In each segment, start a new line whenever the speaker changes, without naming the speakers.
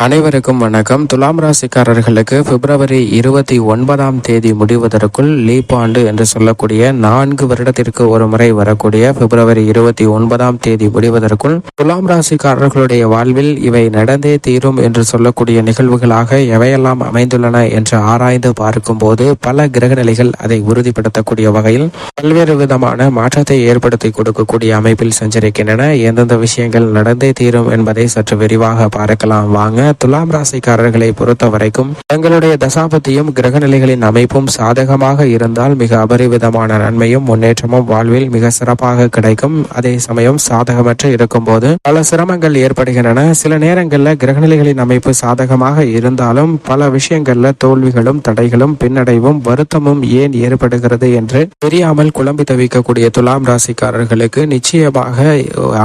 அனைவருக்கும் வணக்கம். துலாம் ராசிக்காரர்களுக்கு பிப்ரவரி 29ஆம் தேதி முடிவதற்குள் லீப் ஆண்டு என்று சொல்லக்கூடிய 4 வருடத்திற்கு ஒரு முறை வரக்கூடிய பிப்ரவரி 29ஆம் தேதி முடிவதற்குள் துலாம் ராசிக்காரர்களுடைய வாழ்வில் இவை நடந்தே தீரும் என்று சொல்லக்கூடிய நிகழ்வுகளாக எவையெல்லாம் அமைந்துள்ளன என்று ஆராய்ந்து பார்க்கும் போது பல கிரகநிலைகள் அதை உறுதிப்படுத்தக்கூடிய வகையில் பல்வேறு விதமான மாற்றத்தை ஏற்படுத்தி கொடுக்கக்கூடிய அமைப்பில் சஞ்சரிக்கின்றன. எந்தெந்த விஷயங்கள் நடந்தே தீரும் என்பதை சற்று விரிவாக பார்க்கலாம் வாங்க. துலாம் ராசிக்காரர்களை பொறுத்த வரைக்கும் தங்களுடைய தசாபதியும் கிரகநிலைகளின் அமைப்பும் சாதகமாக இருந்தால் மிக அபரிவிதமான நன்மையும் முன்னேற்றமும் வாழ்வில் மிக சிறப்பாக கிடைக்கும். அதே சமயம் சாதகமற்று இருக்கும் போது பல சிரமங்கள் ஏற்படுகின்றன. சில நேரங்களில் கிரகநிலைகளின் அமைப்பு சாதகமாக இருந்தாலும் பல விஷயங்கள்ல தோல்விகளும் தடைகளும் பின்னடைவும் வருத்தமும் ஏன் ஏற்படுகிறது என்று தெரியாமல் குழம்பி தவிக்கக்கூடிய துலாம் ராசிக்காரர்களுக்கு நிச்சயமாக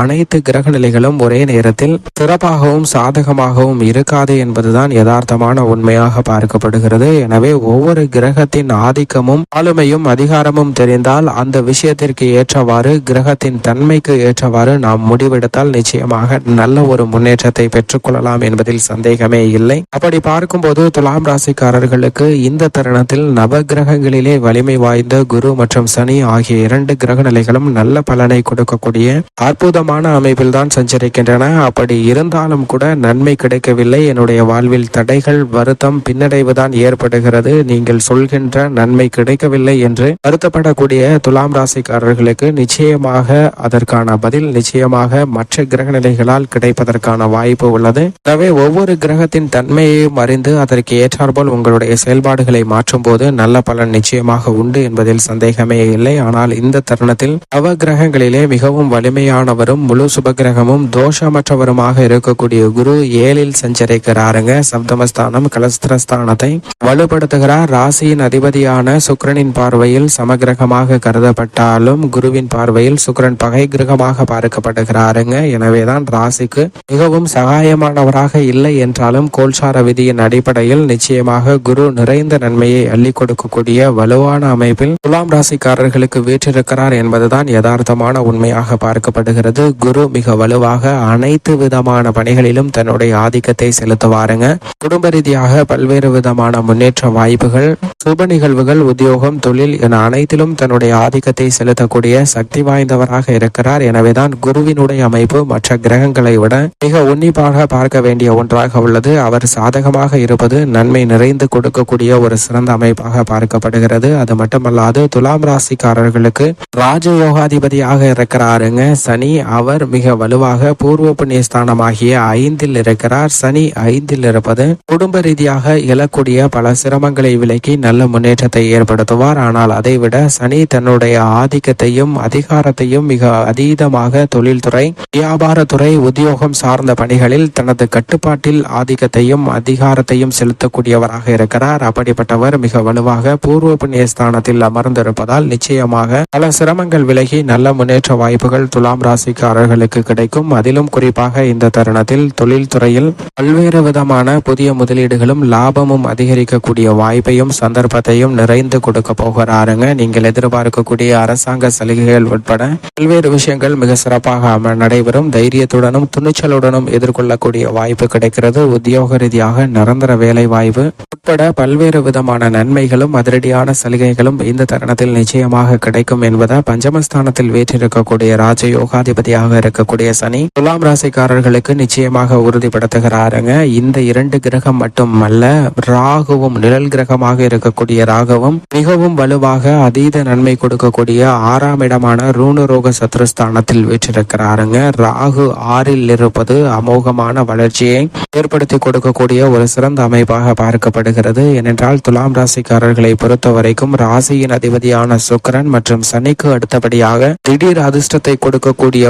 அனைத்து கிரகநிலைகளும் ஒரே நேரத்தில் சிறப்பாகவும் சாதகமாகவும் இருக்காது என்பதுதான் யதார்த்தமான உண்மையாக பார்க்கப்படுகிறது. எனவே ஒவ்வொரு கிரகத்தின் ஆதிக்கமும் ஆளுமையும் அதிகாரமும் தெரிந்தால் அந்த விஷயத்திற்கு ஏற்றவாறு கிரகத்தின் தன்மைக்கு ஏற்றவாறு நாம் முடிவெடுத்தால் நிச்சயமாக நல்ல ஒரு முன்னேற்றத்தை பெற்றுக்கொள்ளலாம் என்பதில் சந்தேகமே இல்லை. அப்படி பார்க்கும்போது துலாம் ராசிக்காரர்களுக்கு இந்த தருணத்தில் நவ கிரகங்களிலே வலிமை வாய்ந்த குரு மற்றும் சனி ஆகிய 2 கிரக நிலைகளும் நல்ல பலனை கொடுக்கக்கூடிய அற்புதமான அமைப்பில் தான் சஞ்சரிக்கின்றன. அப்படி இருந்தாலும் கூட நன்மை கிடைக்கவில்லை. என்னுடைய வாழ்வில் தடைகள் வருத்தம் பின்னடைவுதான் ஏற்படுகிறது, நீங்கள் சொல்கின்ற நன்மை கிடைக்கவில்லை என்று வருத்தப்படக்கூடிய துலாம் ராசிக்காரர்களுக்கு நிச்சயமாக அதற்கான பதில் நிச்சயமாக மற்ற கிரக நிலைகளால் கிடைப்பதற்கான வாய்ப்பு உள்ளது. எனவே ஒவ்வொரு கிரகத்தின் தன்மையையும் அறிந்து அதற்கு ஏற்றாற்போல் உங்களுடைய செயல்பாடுகளை மாற்றும் போது நல்ல பலன் நிச்சயமாக உண்டு என்பதில் சந்தேகமே இல்லை. ஆனால் இந்த தருணத்தில் நவ கிரகங்களிலே மிகவும் வலிமையானவரும் முழு சுபகிரகமும் தோஷமற்றவருமாக இருக்கக்கூடிய குரு 7ல் சஞ்சரிக்கிறாருங்க. சப்தமஸ்தானம் கலஸ்திரஸ்தானத்தை வலுப்படுத்துகிறார். ராசியின் அதிபதியான சுக்கிரனின் பார்வையில் சமகிரகமாக கருதப்பட்டாலும் குருவின் பார்வையில் சுக்கிரன் பகை கிரகமாக பார்க்கப்படுகிறாருங்க. எனவேதான் ராசிக்கு மிகவும் சகாயமானவராக இல்லை என்றாலும் கோல்சார விதியின் அடிப்படையில் நிச்சயமாக குரு நிறைந்த நன்மையை அள்ளி கொடுக்கக்கூடிய வலுவான அமைப்பில் துலாம் ராசிக்காரர்களுக்கு வீற்றிருக்கிறார் என்பதுதான் யதார்த்தமான உண்மையாக பார்க்கப்படுகிறது. குரு மிக வலுவாக அனைத்து விதமான பணிகளிலும் தன்னுடைய ஆதிக்கத்தை செலுத்துவாருங்க. குடும்ப ரீதியாக பல்வேறு விதமான முன்னேற்ற வாய்ப்புகள், சுப நிகழ்வுகள், உத்தியோகம், தொழில் என அனைத்திலும் தன்னுடைய ஆதிக்கத்தை செலுத்தக்கூடிய சக்தி வாய்ந்தவராக இருக்கிறார். எனவேதான் குருவினுடைய அமைப்பு மற்ற கிரகங்களை விட மிக உன்னிப்பாக பார்க்க வேண்டிய ஒன்றாக உள்ளது. அவர் சாதகமாக இருப்பது நன்மை நிறைந்து கொடுக்கக்கூடிய ஒரு சிறந்த அமைப்பாக பார்க்கப்படுகிறது. அது மட்டுமல்லாது துலாம் ராசிக்காரர்களுக்கு ராஜயோகாதிபதியாக இருக்கிறாருங்க சனி. அவர் மிக வலுவாக பூர்வ புண்ணியஸ்தானமாகிய 5ல் இருக்கிறார். சனி 5ல் இருப்பது குடும்ப ரீதியாக எழக்கூடிய பல சிரமங்களை விலக்கி நல்ல முன்னேற்றத்தை ஏற்படுத்துவார். ஆனால் அதைவிட சனி தன்னுடைய ஆதிக்கத்தையும் அதிகாரத்தையும் மிக அதீதமாக தொழில்துறை, வியாபாரத்துறை, உத்தியோகம் சார்ந்த பணிகளில் தனது கட்டுப்பாட்டில் ஆதிக்கத்தையும் அதிகாரத்தையும் செலுத்தக்கூடியவராக இருக்கிறார். அப்படிப்பட்டவர் மிக வலுவாக பூர்வ புண்ணிய ஸ்தானத்தில் அமர்ந்திருப்பதால் நிச்சயமாக பல சிரமங்கள் விலகி நல்ல முன்னேற்ற வாய்ப்புகள் துலாம் ராசிக்காரர்களுக்கு கிடைக்கும். அதிலும் குறிப்பாக இந்த தருணத்தில் தொழில்துறையில் பல்வேறு விதமான புதிய முதலீடுகளும் லாபமும் அதிகரிக்கக்கூடிய வாய்ப்பையும் சந்தர்ப்பத்தையும் நிறைந்து கொடுக்க போகிறாருங்க. நீங்கள் எதிர்பார்க்கக்கூடிய அரசாங்க சலுகைகள் உட்பட பல்வேறு விஷயங்கள் மிக சிறப்பாக நடைபெறும். தைரியத்துடனும் துணிச்சலுடனும் எதிர்கொள்ளக்கூடிய வாய்ப்பு கிடைக்கிறது. உத்தியோக ரீதியாக நிரந்தர வேலை வாய்ப்பு உட்பட பல்வேறு விதமான நன்மைகளும் அதிரடியான சலுகைகளும் இந்த தருணத்தில் நிச்சயமாக கிடைக்கும் என்பதை பஞ்சமஸ்தானத்தில் வீற்றிருக்கக்கூடிய ராஜயோகாதிபதியாக இருக்கக்கூடிய சனி துலாம் ராசிக்காரர்களுக்கு நிச்சயமாக உறுதிப்படுத்துகிறாருங்க. இந்த 2 கிரகம் மட்டுமல்ல, ராகுவும் நிழல் கிரகமாக இருக்கக்கூடிய ராகுவும் மிகவும் வலுவாக அதீத நன்மை கொடுக்கக்கூடிய 6ஆம் இடமான ரூணரோக சத்ருஸ்தானத்தில் வீற்றிருக்கிறாருங்க. ராகு 6ல் இருப்பது அமோகமான வளர்ச்சியை ஏற்படுத்தி கொடுக்கக்கூடிய ஒரு சிறந்த அமைப்பாக பார்க்கப்படுகிறது. ஏனென்றால் துலாம் ராசிக்காரர்களை பொறுத்த வரைக்கும் ராசியின் அதிபதியான சுக்கிரன் மற்றும் சனிக்கு அடுத்தபடியாக திடீர் அதிர்ஷ்டத்தை கொடுக்கக்கூடிய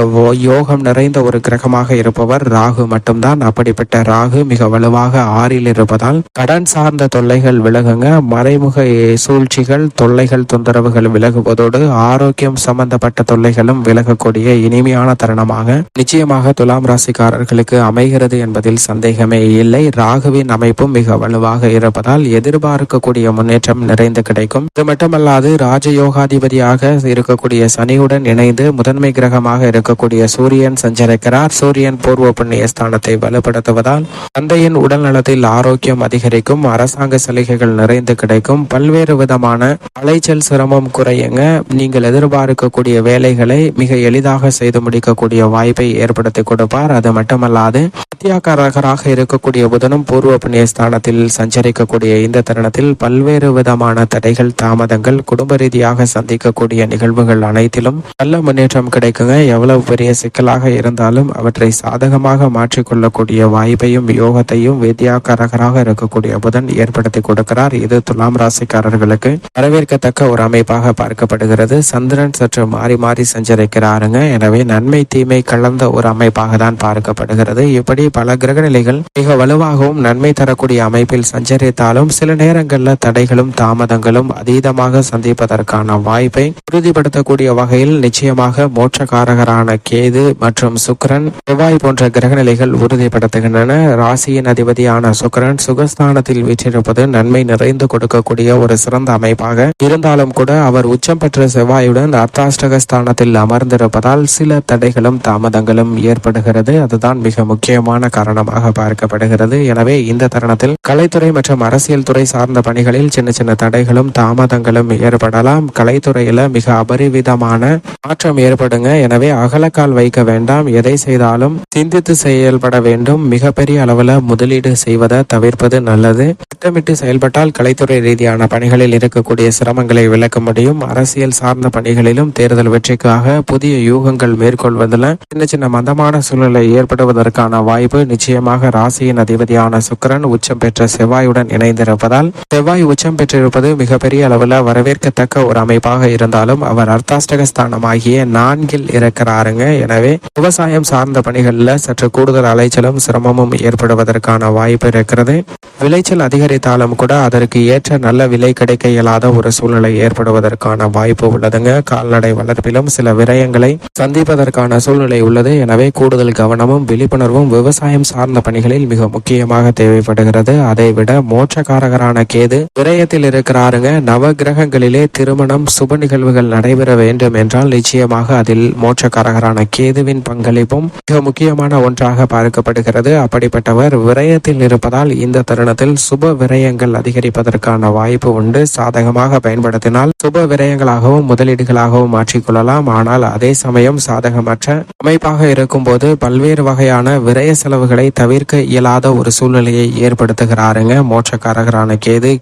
யோகம் நிறைந்த ஒரு கிரகமாக இருப்பவர் ராகு மட்டும்தான். அப்படிப்பட்ட ராகு மிக வலுவாக 6ல் இருப்பதால் கடன் சார்ந்த தொல்லைகள் விலகுங்க. மறைமுக சூழ்ச்சிகள், தொல்லைகள், தொந்தரவுகள் விலகுவதோடு ஆரோக்கியம் சம்பந்தப்பட்ட தொல்லைகளும் விலகக்கூடிய இனிமையான தருணமாக நிச்சயமாக துலாம் ராசிக்காரர்களுக்கு அமைகிறது என்பதில் சந்தேகமே இல்லை. ராகுவின் அமைப்பும் மிக வலுவாக இருப்பதால் எதிர்பார்க்கக்கூடிய முன்னேற்றம் நிறைந்து கிடைக்கும். இது மட்டுமல்லாது ராஜயோகாதிபதியாக இருக்கக்கூடிய சனியுடன் இணைந்து முதன்மை கிரகமாக இருக்கக்கூடிய சூரியன் சஞ்சரிக்கிறார். சூரியன் பூர்வ புண்ணிய ஸ்தானத்தை வலுப்படுத்துவதால் இருப்பதால் தந்தையின் உடல் நலத்தில் ஆரோக்கியம் அதிகரிக்கும், அரசாங்க சலுகைகள் நிறைந்து கிடைக்கும், பல்வேறு விதமான அலைச்சல் சிரமம் குறையுங்க. நீங்கள் எதிர்பார்க்கக்கூடிய வேலைகளை மிக எளிதாக செய்து முடிக்கக்கூடிய வாய்ப்பை ஏற்படுத்தி கொடுப்பார். அது மட்டுமல்லாது வித்தியாகாரகராக இருக்கக்கூடிய புதனும் பூர்வ புண்ணிய ஸ்தானத்தில் சஞ்சரிக்கக்கூடிய இந்த தருணத்தில் பல்வேறு விதமான தடைகள், தாமதங்கள், குடும்ப ரீதியாக சந்திக்கக்கூடிய நிகழ்வுகள் அனைத்திலும் நல்ல முன்னேற்றம் கிடைக்குங்க. எவ்வளவு பெரிய சிக்கலாக இருந்தாலும் அவற்றை சாதகமாக மாற்றிக்கொள்ளக்கூடிய வாய்ப்பையும் யோகத்தையும் வித்தியாகாரகராக இருக்கக்கூடிய புதன் ஏற்படுத்தி கொடுக்கிறார். இது துலாம் ராசிக்காரர்களுக்கு வரவேற்கத்தக்க ஒரு அமைப்பாக பார்க்கப்படுகிறது. சந்திரன் சற்று மாறி மாறி சஞ்சரிக்கிறாருங்க. எனவே நன்மை தீமை கலந்த ஒரு அமைப்பாக தான் பார்க்கப்படுகிறது. இப்படி பல கிரக நிலைகள் மிக வலுவாகவும் நன்மை தரக்கூடிய அமைப்பில் சஞ்சரித்தாலும் சில நேரங்களில் தடைகளும் தாமதங்களும் அதீதமாக சந்திப்பதற்கான வாய்ப்பை உறுதிப்படுத்தக்கூடிய வகையில் நிச்சயமாக மோட்சக்காரகரான கேது மற்றும் சுக்கிரன், செவ்வாய் போன்ற கிரக நிலைகள் உறுதிப்படுத்துகின்றன. ராசியின் அதிபதியான சுக்கிரன் சுகஸ்தானத்தில் வீற்றிருப்பது நன்மை நிறைந்து கொடுக்கக்கூடிய ஒரு சிறந்த அமைப்பாக இருந்தாலும் கூட அவர் உச்சம் பெற்ற செவ்வாயுடன் அர்த்தாஷ்டக ஸ்தானத்தில் அமர்ந்திருப்பதால் சில தடைகளும் தாமதங்களும் ஏற்படுகிறது. அதுதான் மிக முக்கியமான காரணமாக பார்க்கப்படுகிறது. எனவே இந்த தருணத்தில் கலைத்துறை மற்றும் அரசியல் துறை சார்ந்த பணிகளில் சின்ன சின்ன தடைகளும் தாமதங்களும் ஏற்படலாம். கலைத்துறையில மிக அபரிவிதமான மாற்றம் ஏற்படுங்க. எனவே அகலக்கால் வைக்க வேண்டாம். எதை செய்தாலும் சிந்தித்து செயல்பட வேண்டும். மிகப்பெரிய அளவில் முதலீடு செய்வதை தவிர்ப்பது நல்லது. திட்டமிட்டு செயல்பட்டால் கலைத்துறை ரீதியான பணிகளில் இருக்கக்கூடிய சிரமங்களை விளக்க முடியும். அரசியல் சார்ந்த பணிகளிலும் தேர்தல் வெற்றிக்காக புதிய யூகங்கள் மேற்கொள்வதில் சின்ன சின்ன மந்தமான சூழ்நிலை ஏற்படுவதற்கான வாய்ப்பு நிச்சயமாக ராசியின் அதிபதியான சுக்கிரன் உச்சம் பெற்ற செவ்வாயுடன் இணைந்திருப்பதால் செவ்வாய் உச்சம் பெற்றிருப்பது மிகப்பெரிய அளவில் வரவேற்கத்தக்க ஒரு அமைப்பாக இருந்தாலும் அவர் அர்த்தாஷ்டக ஸ்தானமாகிய 4 இருக்கிறாருங்க. எனவே விவசாயம் சார்ந்த பணிகளில் சற்று கூடுதல் அலைச்சலும் சிரமமும் ஏற்படுவதற்கான வாய்ப்பு இருக்கிறது. விளைச்சல் அதிகரித்தாலும் கூட அதற்கு ஏற்ற நல்ல விலை கிடைக்க இயலாத ஒரு சூழ்நிலை ஏற்படுவதற்கான வாய்ப்பு உள்ளதுங்க. கால்நடை வளர்ப்பிலும் சில விரயங்களை சந்திப்பதற்கான சூழ்நிலை உள்ளது. எனவே கூடுதல் கவனமும் விழிப்புணர்வும் விவசாயம் சார்ந்த பணிகளில் மிக முக்கியமாக தேவைப்படுகிறது. அதைவிட மோட்சக்காரகரான கேது விரயத்தில் இருக்கிறாருங்க. நவ கிரகங்களிலே திருமணம் சுப நிகழ்வுகள் நடைபெற வேண்டும் என்றால் நிச்சயமாக அதில் மோட்சக்காரகரான கேதுவின் பங்களிப்பும் மிக முக்கியமான ஒன்றாக பார்க்கப்படுகிறது. அப்படிப்பட்டவர் விரயத்தில் இருப்பதால் இந்த தருணத்தில் சுப விரயங்கள் அதிகரிப்பதற்கான வாய்ப்பு உண்டு. சாதகமாக பயன்படுத்தினால் சுப விரயங்களாகவும் முதலீடுகளாகவும் மாற்றிக்கொள்ளலாம். ஆனால் அதே சமயம் சாதகமற்ற அமைப்பாக இருக்கும் போது பல்வேறு வகையான விரய செலவுகளை தவிர்க்க இயலாத ஒரு சூழ்நிலையை ஏற்படுத்துகிறாருங்க. மோட்சக்காரகரான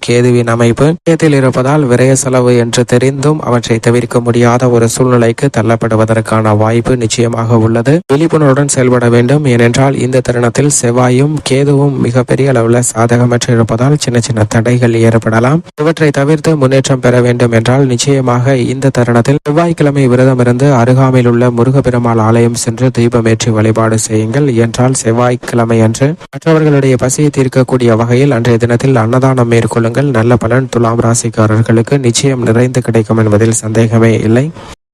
கேதுவின் அமைப்பு கேத்தில் இருப்பதால் விரய செலவு என்று தெரிந்தும் அவற்றை தவிர்க்க முடியாத ஒரு சூழ்நிலைக்கு தள்ளப்படுவதற்கான வாய்ப்பு நிச்சயமாக உள்ளது. விழிப்புணர்வுடன் செயல்பட வேண்டும். ஏனென்றால் இந்த தருணத்தில் செவ்வாயும் கேதுவும் மிகப்பெரிய அளவில் சாதகமற்று இருப்பதால் சின்ன சின்ன தடைகள் ஏற்படலாம். இவற்றை தவிர்த்து முன்னேற்றம் பெற வேண்டும் என்றால் நிச்சயமாக இந்த தருணத்தில் செவ்வாய்க்கிழமை விரதம் இருந்து அருகாமையில் உள்ள முருகப்பெருமாள் ஆலயம் சென்று தீபமேற்றி வழிபாடு செய்யுங்கள். என்றால் செவ்வாய்க்கிழமை அன்று மற்றவர்களுடைய பசியை தீர்க்கக்கூடிய வகையில் அன்றைய தினத்தில் அன்னதானம் மேற்கொள்ளுங்கள். நல்ல பலன் துலாம் ராசிக்காரர்களுக்கு நிச்சயம் நிறைந்து கிடைக்கும் என்பதில் சந்தேகமே இல்லை.